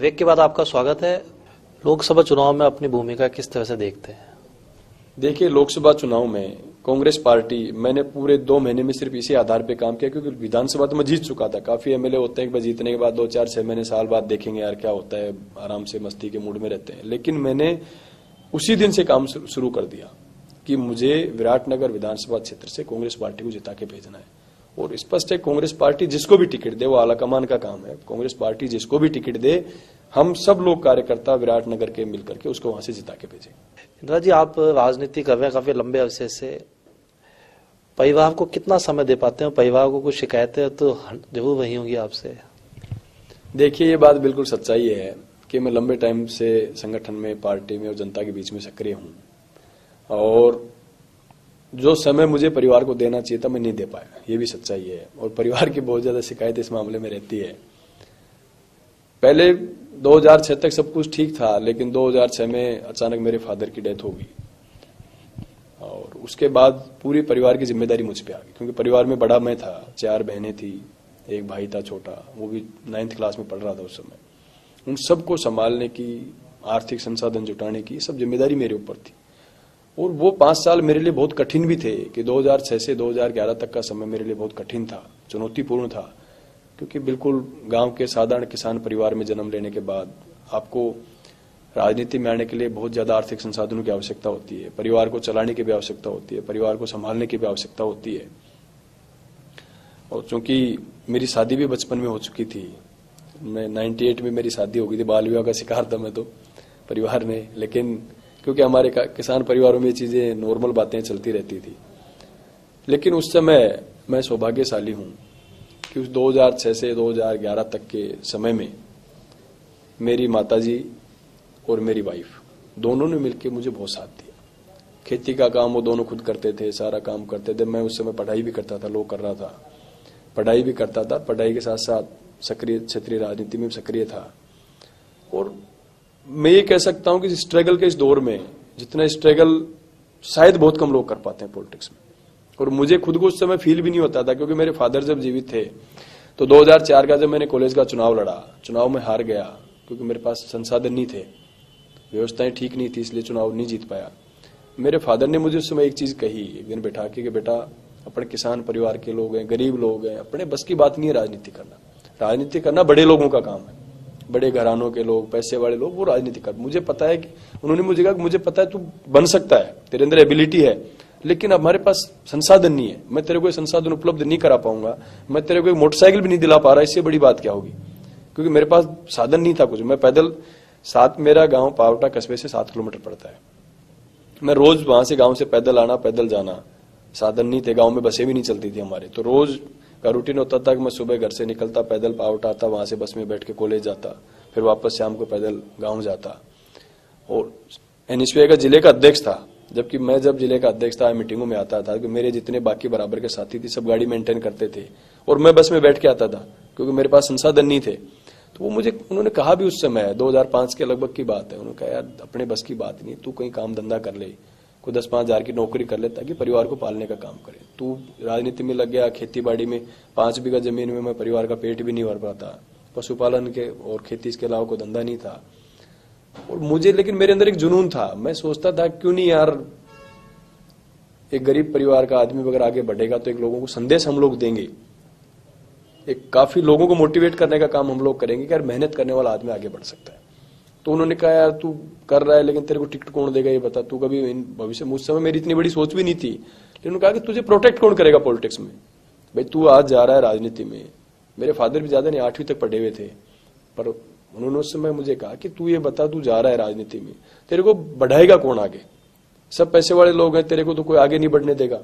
Break के बाद आपका स्वागत है। लोकसभा चुनाव में अपनी भूमिका किस तरह से देखते हैं? देखिए, लोकसभा चुनाव में कांग्रेस पार्टी, मैंने पूरे 2 महीने में सिर्फ इसी आधार पे काम किया, क्योंकि विधानसभा तो मैं जीत चुका था। काफी एमएलए होते हैं कि जीतने के बाद 2-4-6 महीने साल बाद देखेंगे यार क्या होता है, आराम से मस्ती के मूड में रहते हैं। लेकिन मैंने उसी दिन से काम शुरू कर दिया कि मुझे विराटनगर विधानसभा क्षेत्र से कांग्रेस पार्टी को जिता के भेजना है। और स्पष्ट है, कांग्रेस पार्टी जिसको भी टिकट दे, वो आलाकमान का काम है। कांग्रेस पार्टी जिसको भी टिकट दे, हम सब लोग कार्यकर्ता विराटनगर के मिलकर के उसको वहां से जिता के भेजेंगे। इंदिरा जी, आप राजनीति कर रहे हैं काफी लंबे अरसे से, परिवार को कितना समय दे पाते हैं? परिवार को कुछ शिकायतें तो जरूर वही होंगी आपसे। देखिए, ये बात बिल्कुल सच्चाई है कि मैं लंबे टाइम से संगठन में, पार्टी में और जनता के बीच में सक्रिय हूं, और जो समय मुझे परिवार को देना चाहिए था मैं नहीं दे पाया, ये भी सच्चाई है। और परिवार की बहुत ज्यादा शिकायत इस मामले में रहती है। पहले 2006 तक सब कुछ ठीक था, लेकिन 2006 में अचानक मेरे फादर की डेथ हो गई, और उसके बाद पूरी परिवार की जिम्मेदारी मुझ पे आ गई। क्योंकि परिवार में बड़ा मैं था, 4 बहनें थी, एक भाई था छोटा, वो भी 9th क्लास में पढ़ रहा था उस समय। उन सबको संभालने की, आर्थिक संसाधन जुटाने की सब जिम्मेदारी मेरे ऊपर थी। और वो 5 साल मेरे लिए बहुत कठिन भी थे कि 2006 से 2011 तक का समय मेरे लिए बहुत कठिन था, चुनौतीपूर्ण था। क्योंकि बिल्कुल गांव के साधारण किसान परिवार में जन्म लेने के बाद आपको राजनीति में आने के लिए बहुत ज्यादा आर्थिक संसाधनों की आवश्यकता होती है, परिवार को चलाने की भी आवश्यकता होती है, परिवार को संभालने की भी आवश्यकता होती है। और चूंकि मेरी शादी भी बचपन में हो चुकी थी, मैं 98 में मेरी शादी हो गई थी, बाल विवाह का शिकार था मैं तो परिवार में। लेकिन क्योंकि हमारे किसान परिवारों में ये चीजें नॉर्मल बातें चलती रहती थी। लेकिन उस समय मैं सौभाग्यशाली हूं कि उस 2006 से 2011 तक के समय में मेरी माताजी और मेरी वाइफ दोनों ने मिलकर मुझे बहुत साथ दिया। खेती का काम वो दोनों खुद करते थे, सारा काम करते थे। मैं उस समय पढ़ाई भी करता था, लॉ कर रहा था, पढ़ाई भी करता था, पढ़ाई के साथ साथ सक्रिय क्षेत्रीय राजनीति में सक्रिय था। और मैं ये कह सकता हूं कि स्ट्रगल के इस दौर में जितना स्ट्रगल शायद बहुत कम लोग कर पाते हैं पॉलिटिक्स में, और मुझे खुद को उस समय फील भी नहीं होता था। क्योंकि मेरे फादर जब जीवित थे तो 2004 का जब मैंने कॉलेज का चुनाव लड़ा, चुनाव में हार गया क्योंकि मेरे पास संसाधन नहीं थे, व्यवस्थाएं ठीक नहीं थी, इसलिए चुनाव नहीं जीत पाया। मेरे फादर ने मुझे उस समय एक चीज कही, एक दिन बैठा के कि बेटा, अपने किसान परिवार के लोग हैं, गरीब लोग हैं, अपने बस की बात नहीं है राजनीति करना। राजनीति करना बड़े लोगों का काम है, बड़े घरानों के लोग, पैसे वाले लोग, वो राजनीति कर। मुझे पता है कि उन्होंने मुझे कहा कि मुझे पता है तू बन सकता है, तेरे अंदर एबिलिटी है, लेकिन अब हमारे पास संसाधन नहीं है, मैं तेरे को संसाधन उपलब्ध नहीं करा पाऊंगा, मैं तेरे को एक मोटरसाइकिल भी नहीं दिला पा रहा, इससे बड़ी बात क्या होगी। क्योंकि मेरे पास साधन नहीं था कुछ। मैं पैदल, मेरा गांव पावटा कस्बे से 7 किलोमीटर पड़ता है, मैं रोज वहां से गांव से पैदल आना, पैदल जाना, साधन नहीं थे, गांव में बसें भी नहीं चलती थी हमारे। तो रोज का रूटीन होता था कि मैं सुबह घर से निकलता, पैदल पावटा आता, वहां से बस में बैठ के कॉलेज जाता, फिर वापस शाम को पैदल गांव जाता। और एनएसयूआई का जिले का अध्यक्ष था, जबकि मैं जब जिले का अध्यक्ष था मीटिंगों में आता था कि मेरे जितने बाकी बराबर के साथी थे सब गाड़ी मेंटेन करते थे और मैं बस में बैठ के आता था क्योंकि मेरे पास संसाधन नहीं थे। तो वो मुझे उन्होंने कहा भी उस समय 2005 के लगभग की बात है, उन्होंने कहा यार अपने बस की बात नहीं, तू कहीं काम धंधा कर ले, कोई 10-5 हजार की नौकरी कर ले ताकि परिवार को पालने का काम करे। तू राजनीति में लग गया, खेती बाड़ी में 5 बीघा जमीन में मैं परिवार का पेट भी नहीं भर पाता, पशुपालन के और खेती इसके अलावा कोई धंधा नहीं था। और मुझे, लेकिन मेरे अंदर एक जुनून था, मैं सोचता था क्यों नहीं यार, एक गरीब परिवार का आदमी अगर आगे बढ़ेगा तो एक लोगों को संदेश हम लोग देंगे, एक काफी लोगों को मोटिवेट करने का काम हम लोग करेंगे कि यार मेहनत करने वाला आदमी आगे बढ़ सकता है। तो उन्होंने कहा यार तू कर रहा है लेकिन तेरे को टिकट कौन देगा ये बता, तू कभी भविष्य, उस समय मेरी इतनी बड़ी सोच भी नहीं थी, लेकिन उन्होंने कहा कि तुझे प्रोटेक्ट कौन करेगा पॉलिटिक्स में, भाई तू आज जा रहा है राजनीति में। मेरे फादर भी ज्यादा नहीं, 8वीं तक पढ़े हुए थे, पर उन्होंने उस समय मुझे कहा कि तू ये बता, तू जा रहा है राजनीति में, तेरे को बढ़ाएगा कौन आगे, सब पैसे वाले लोग हैं, तेरे को तो कोई आगे नहीं बढ़ने देगा,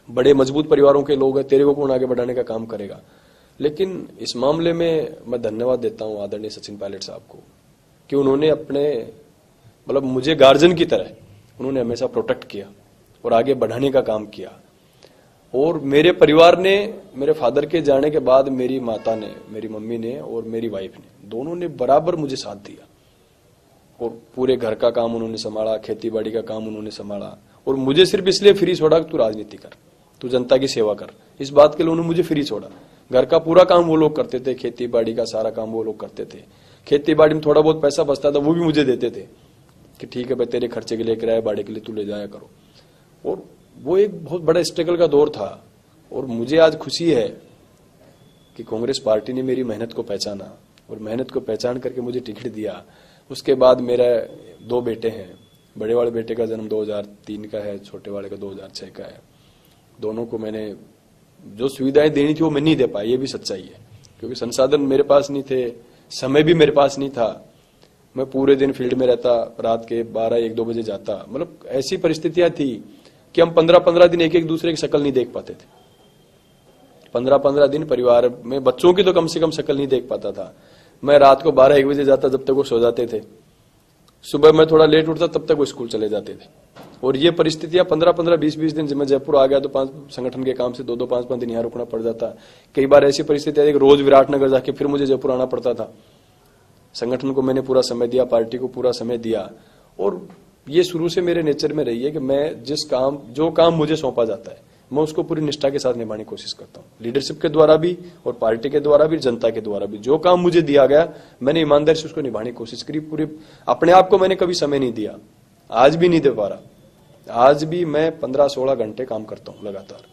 बड़े मजबूत परिवारों के लोग हैं, तेरे को कौन आगे बढ़ाने का काम करेगा। लेकिन इस मामले में मैं धन्यवाद देता हूं आदरणीय सचिन पायलट साहब को कि उन्होंने अपने, मतलब मुझे गार्जियन की तरह उन्होंने हमेशा प्रोटेक्ट किया और आगे बढ़ाने का काम किया। और मेरे परिवार ने, मेरे फादर के जाने के बाद मेरी माता ने, मेरी मम्मी ने और मेरी वाइफ ने, दोनों ने बराबर मुझे साथ दिया और पूरे घर का काम उन्होंने संभाला, खेती बाड़ी का काम उन्होंने संभाला। और मुझे सिर्फ इसलिए फ्री छोड़ा कि तू राजनीति कर, तू जनता की सेवा कर, इस बात के लिए उन्होंने मुझे फ्री छोड़ा। घर का पूरा काम वो लोग करते थे, खेती बाड़ी का सारा काम वो लोग करते थे, खेती बाड़ी में थोड़ा बहुत पैसा बचता था वो भी मुझे देते थे कि ठीक है भाई तेरे खर्चे के लिए, किराए बाड़े के लिए तू ले जाया करो। और वो एक बहुत बड़ा स्ट्रगल का दौर था। और मुझे आज खुशी है कि कांग्रेस पार्टी ने मेरी मेहनत को पहचाना और मेहनत को पहचान करके मुझे टिकट दिया। उसके बाद मेरा 2 बेटे हैं। बड़े वाले बेटे का जन्म 2003 का है, छोटे वाले का 2006 का है। दोनों को मैंने जो सुविधाएं देनी थी वो मैं नहीं दे पाया, ये भी सच्चाई है, क्योंकि संसाधन मेरे पास नहीं थे, समय भी मेरे पास नहीं था। मैं पूरे दिन फील्ड में रहता, रात के 12-1-2 बजे जाता। मतलब ऐसी परिस्थितियां थी कि हम 15-15 दिन एक दूसरे की शक्ल नहीं देख पाते थे। 15-15 दिन परिवार में बच्चों की तो कम से कम शक्ल नहीं देख पाता था। मैं रात को 12-1 बजे जाता जब तक वो सो जाते थे। सुबह मैं थोड़ा लेट उठता तब तक वो स्कूल चले जाते थे। और ये परिस्थितियां 15-15, 20-20 दिन जब मैं जयपुर आ गया तो 5 संगठन के काम से 2-2, 5-5 दिन यहाँ रुकना पड़ जाता। कई बार ऐसी परिस्थितियां थी कि रोज विराटनगर जाके फिर मुझे जयपुर आना पड़ता था। संगठन को मैंने पूरा समय दिया, पार्टी को पूरा समय दिया। और ये शुरू से मेरे नेचर में रही है कि मैं जो काम मुझे सौंपा जाता है मैं उसको पूरी निष्ठा के साथ निभाने की कोशिश करता हूँ। लीडरशिप के द्वारा भी और पार्टी के द्वारा भी, जनता के द्वारा भी। जो काम मुझे दिया गया मैंने ईमानदारी से उसको निभाने की कोशिश करी। पूरी अपने आप को मैंने कभी समय नहीं दिया, आज भी नहीं दे पा रहा। आज भी मैं 15-16 घंटे काम करता हूँ लगातार।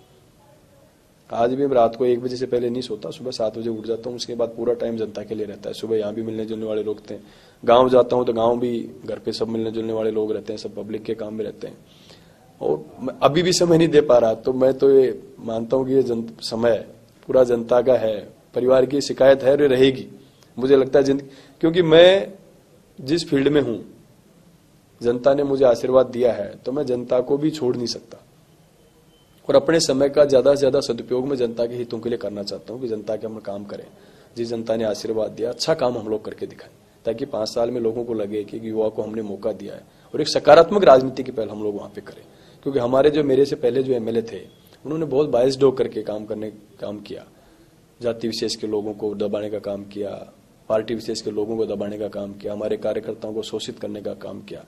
आज भी रात को 1 बजे से पहले नहीं सोता, सुबह 7 बजे उठ जाता हूँ। उसके बाद पूरा टाइम जनता के लिए रहता है। सुबह यहाँ भी मिलने जुलने वाले लोग थे, गाँव जाता हूँ तो गाँव भी, घर पे सब मिलने जुलने वाले लोग रहते हैं, सब पब्लिक के काम में रहते हैं। और अभी भी समय नहीं दे पा रहा, तो मैं तो ये मानता हूँ कि ये समय पूरा जनता का है। परिवार की शिकायत है और ये रहेगी, मुझे लगता है क्योंकि मैं जिस फील्ड में हूँ, जनता ने मुझे आशीर्वाद दिया है, तो मैं जनता को भी छोड़ नहीं सकता। और अपने समय का ज्यादा से ज्यादा सदुपयोग में जनता के हितों के लिए करना चाहता हूँ कि जनता के हम काम करें। जिस जनता ने आशीर्वाद दिया, अच्छा काम हम लोग करके दिखाएं, ताकि 5 साल में लोगों को लगे कि युवा को हमने मौका दिया है। और एक सकारात्मक राजनीति की पहल हम लोग वहां पे करें। क्योंकि हमारे जो मेरे से पहले जो एमएलए थे उन्होंने बहुत बायस्ड होकर के काम किया। जाति विशेष के लोगों को दबाने का काम किया, पार्टी विशेष के लोगों को दबाने का काम किया, हमारे कार्यकर्ताओं को शोषित करने का काम किया।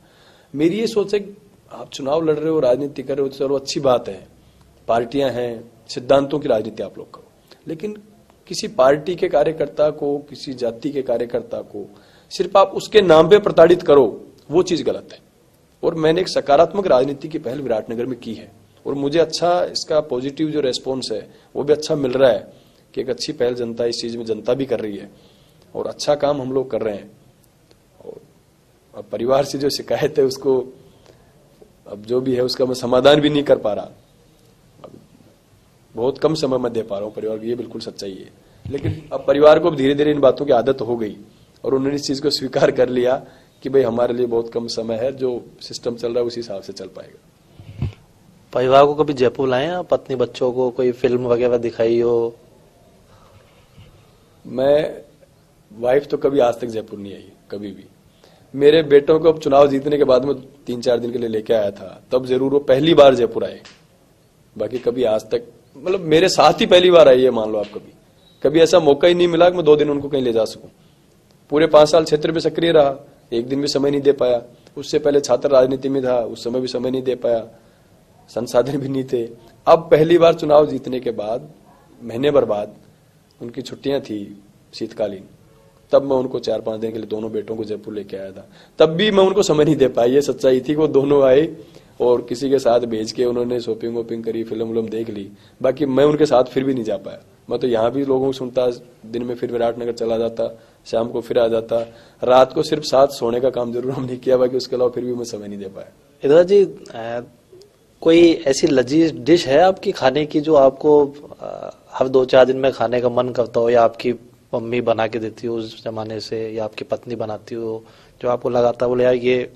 मेरी ये सोच है आप चुनाव लड़ रहे हो, राजनीति कर रहे हो, चलो अच्छी बात है, पार्टियां हैं, सिद्धांतों की राजनीति आप लोग करो। लेकिन किसी पार्टी के कार्यकर्ता को, किसी जाति के कार्यकर्ता को सिर्फ आप उसके नाम पे प्रताड़ित करो, वो चीज गलत है। और मैंने एक सकारात्मक राजनीति की पहल विराटनगर में की है और मुझे अच्छा इसका पॉजिटिव जो रेस्पॉन्स है वो भी अच्छा मिल रहा है कि एक अच्छी पहल जनता इस चीज में जनता भी कर रही है और अच्छा काम हम लोग कर रहे हैं। और अब परिवार से जो शिकायत है उसको अब जो भी है उसका मैं समाधान भी नहीं कर पा रहा। बहुत कम समय में दे पा रहा हूँ परिवार को, ये बिल्कुल सच्चाई है। लेकिन अब परिवार को धीरे धीरे इन बातों की आदत हो गई और उन्होंने इस चीज को स्वीकार कर लिया कि भाई हमारे लिए बहुत कम समय है, जो सिस्टम चल रहा है उसी हिसाब से चल पाएगा। परिवार को कभी जयपुर लाए हैं, पत्नी बच्चों को कोई फिल्म वगैरह दिखाई हो? मैं वाइफ तो कभी आज तक जयपुर नहीं आई, कभी भी। मेरे बेटों को अब चुनाव जीतने के बाद में 3-4 दिन के लिए लेके आया था, तब जरूर वो पहली बार जयपुर आए। बाकी कभी आज तक, मतलब मेरे साथ ही पहली बार आई है, मान लो आप। कभी ऐसा मौका ही नहीं मिला कि मैं 2 दिन उनको कहीं ले जा सकूं। पूरे 5 साल क्षेत्र में सक्रिय रहा, एक दिन भी समय नहीं दे पाया। उससे पहले छात्र राजनीति में था, उस समय भी समय नहीं दे पाया, संसाधन भी नहीं थे। अब पहली बार चुनाव जीतने के बाद महीने भर बाद उनकी छुट्टियां थी शीतकालीन, तब मैं उनको 4-5 दिन के लिए दोनों बेटों को जयपुर लेके आया था। तब भी मैं उनको समय नहीं दे पाया। ये सच्चाई थी कि वो दोनों आए और किसी के साथ भेज के उन्होंने शॉपिंग वॉपिंग करी, फिल्म देख ली। बाकी मैं उनके साथ फिर भी नहीं जा पाया। मैं तो यहाँ भी लोगों को सुनता, दिन में फिर विराटनगर चला जाता, शाम को फिर आ जाता। रात को सिर्फ साथ सोने का काम जरूर हमने किया, बाकी उसके अलावा फिर भी मैं समय नहीं दे पाया। इधर जी कोई ऐसी लजीज डिश है आपकी खाने की जो आपको हर 2-4 दिन में खाने का मन करता हो, या आपकी मम्मी बना के देती हो उस जमाने से, या आपकी पत्नी बनाती हो, जो आपको लगाता बोले यार ये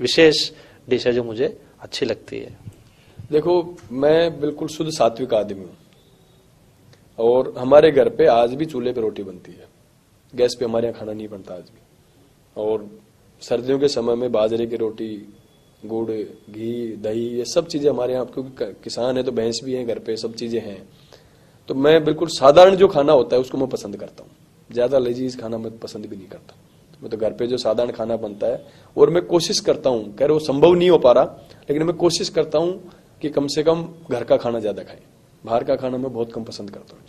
विशेष डिश है जो मुझे अच्छी लगती है? देखो, मैं बिल्कुल शुद्ध सात्विक आदमी हूँ और हमारे घर पे आज भी चूल्हे पे रोटी बनती है, गैस पे हमारे यहाँ खाना नहीं बनता आज भी। और सर्दियों के समय में बाजरे की रोटी, गुड़, घी, दही, ये सब चीजें हमारे यहाँ, क्योंकि किसान है तो भैंस भी है घर पे, सब चीजें हैं। तो मैं बिल्कुल साधारण जो खाना होता है उसको मैं पसंद करता हूँ, ज्यादा लजीज खाना मैं पसंद भी नहीं करता। मैं तो घर पे जो साधारण खाना बनता है, और मैं कोशिश करता हूँ, कह रहे वो संभव नहीं हो पा रहा, लेकिन मैं कोशिश करता हूँ कि कम से कम घर का खाना ज्यादा खाएं। बाहर का खाना मैं बहुत कम पसंद करता हूँ।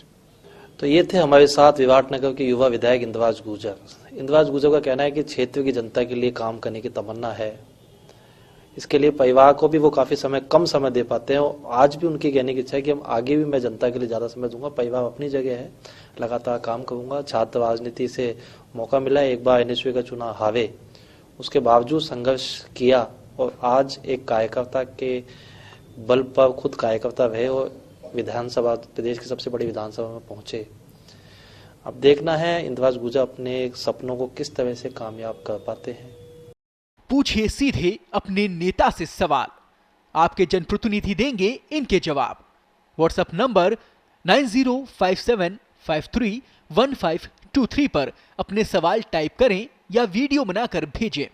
तो ये थे हमारे साथ विराटनगर के युवा विधायक इंद्रराज गुर्जर। इंद्रराज गुर्जर का कहना है कि क्षेत्र की जनता के लिए काम करने की तमन्ना है, इसके लिए परिवार को भी वो काफी कम समय दे पाते हैं। और आज भी उनकी कहने की इच्छा है कि हम आगे भी मैं जनता के लिए ज्यादा समय दूंगा। परिवार अपनी जगह है, लगातार काम करूंगा। छात्र राजनीति से मौका मिला, एक बार एनएसयू का चुनाव हारे, उसके बावजूद संघर्ष किया और आज एक कार्यकर्ता के बल पर खुद कार्यकर्ता रहे और विधानसभा, प्रदेश की सबसे बड़ी विधानसभा में पहुंचे। अब देखना है इंद्रराज गुर्जर अपने सपनों को किस तरह से कामयाब कर पाते हैं। पूछिए सीधे अपने नेता से सवाल, आपके जनप्रतिनिधि देंगे इनके जवाब। व्हाट्सएप नंबर 9057531523 पर अपने सवाल टाइप करें या वीडियो बनाकर भेजें।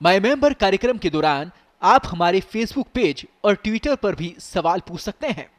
माय मेंबर कार्यक्रम के दौरान आप हमारे फेसबुक पेज और ट्विटर पर भी सवाल पूछ सकते हैं।